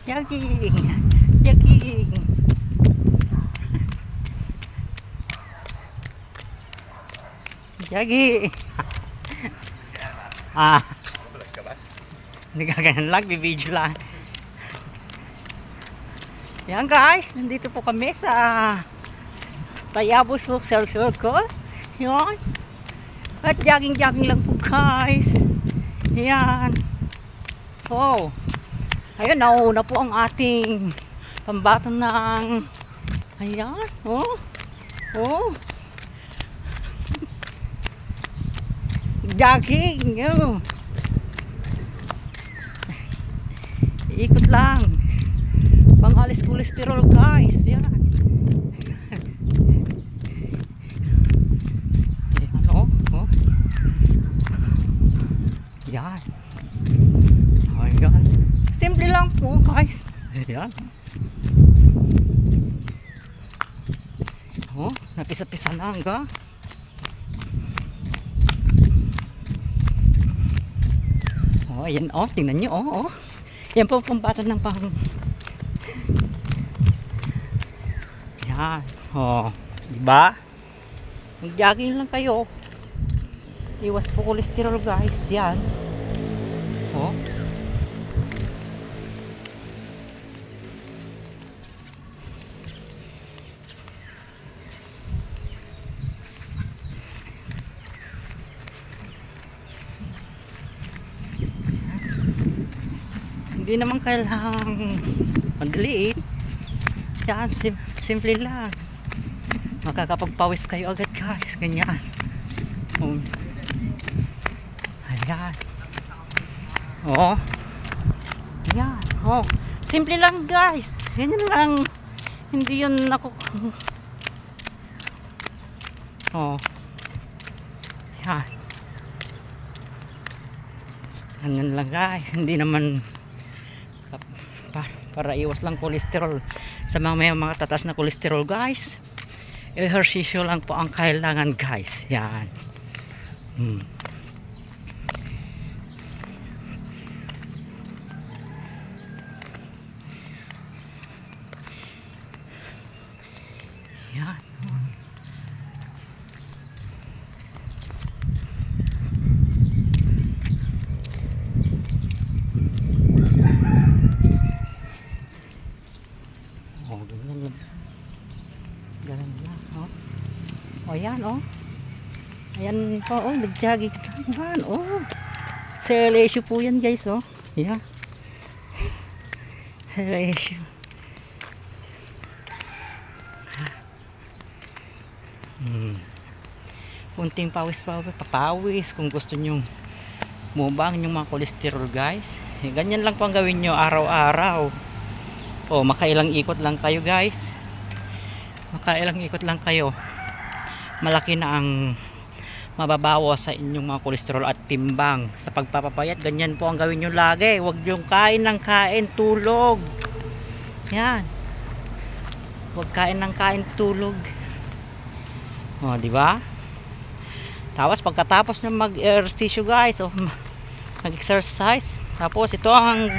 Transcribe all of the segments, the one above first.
Jogging. Jogging. Jogging. Hindi ka ganyan lang, bibidyo lang. Yan guys, nandito po kami sa Tayabos Circle. Yan. At jogging lang po guys. Yan. Oh. Ayun, nauuna po ang ating pambato ng ayan. Oh. Oh. Jogging. Oh. Ikot lang. Pangalis kolesterol guys. Yan. Yan oh. Oh. Yan. Ayan. Simple lang po guys. Ayan. Oh, napisa-pisa na hanggang. Oh, ayan oh, tingnan niyo oh, oh. Yan po pambatan ng pang. Yan. Oh, di ba? Mag-jogging lang kayo. Iwas po kolesterol guys. Yan. Oh. Hindi naman kailangang madaliit. Yan, simple lang. Makakapagpawis kayo agad guys. Ganyan. Ayan. Oh. Ayan. Oh. Simple lang guys. Ganyan lang. Hindi yun ako. Oh. Ayan. Ganyan lang guys. Hindi naman para iwas lang kolesterol sa mga tatas na kolesterol guys. Ehersisyo lang po ang kailangan guys. Yan. Yan. Ganun lang, oh. O yan, oh. Ayan po, oh, nag-jogging yan, oh. Sa LSU po yan, guys, oh. Yan. Sa LSU. Kunting papawis kung gusto nyong mubang yung mga kolesterol, guys. Ganyan lang po ang gawin nyo araw-araw. Oh, makailang ikot lang kayo, guys. Makailang ikot lang kayo, malaki na ang mababawas sa inyong mga kolesterol at timbang sa pagpapapayat. Ganyan po ang gawin nyo lagi. Huwag yung kain ng kain, tulog. Yan. Huwag kain ng kain, tulog. O, di ba? Tapos pagkatapos na mag-exercise guys, o mag-exercise, tapos ito ang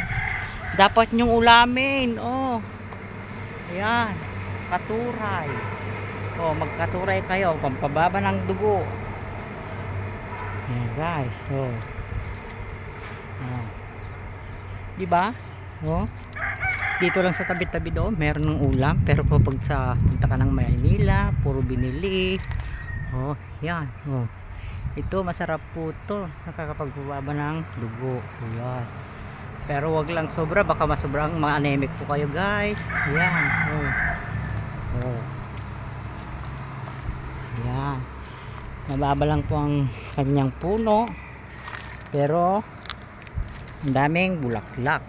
dapat nyong ulamin. Oh. Ayan. Katuray. O, magkaturay kayo. Pampababa ng dugo. Ayan guys. So. Diba? O. Dito lang sa tabi-tabi doon, meron ng ulam. Pero po pag sa punta ka ng Maynila, puro binili. O, yan. O. Ito, masarap po ito. Nakakapagbaba ng dugo. Ayan. Pero wag lang sobra. Baka masobrang ma-anemic po kayo guys. Ayan. O. Oh. Yan. Mababa lang po ang kanyang puno. Pero ang daming bulaklak.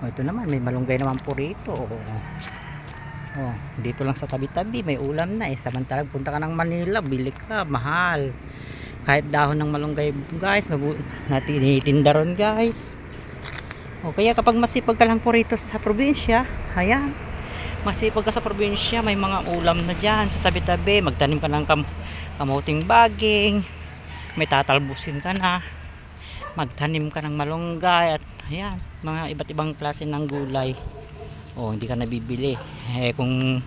Oh, ito naman may malunggay naman po rito. Oh, dito lang sa tabi-tabi may ulam na eh. Samantalang punta ka ng Manila, bili ka, mahal. Kahit dahon ng malunggay guys, natinitinda ron guys. O kaya kapag masipag ka lang po rito sa probinsya, ayan. Masipag ka sa probinsya, may mga ulam na dyan sa tabi-tabi. Magtanim ka ng kamuting baging, may tatalbusin ka na. magtanim ka ng malunggay at ayan, mga iba't ibang klase ng gulay. Hindi ka nabibili. Kung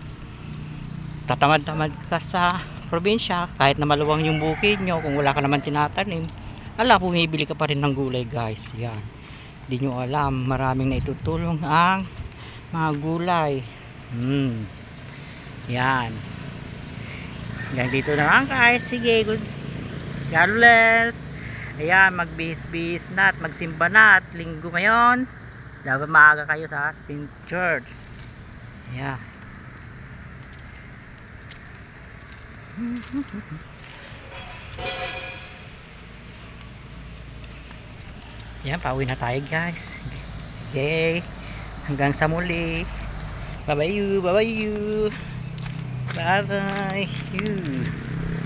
tatamad-tamad ka sa probinsya, kahit na maluwang yung bukid nyo, kung wala ka naman tinatanim, bumibili ka pa rin ng gulay guys. Yan, hindi nyo alam, maraming naitutulong ang mga gulay. Yan, hanggang dito na lang guys. Sige, God bless. Ayan, magbihis-bihis na at magsimba na at linggo ngayon. Dapat maaga kayo sa St. Church. Ayan. Ayan, pauwi na tayo guys. Sige, hanggang sa muli. Bye bye you, bye bye you. Bye bye you.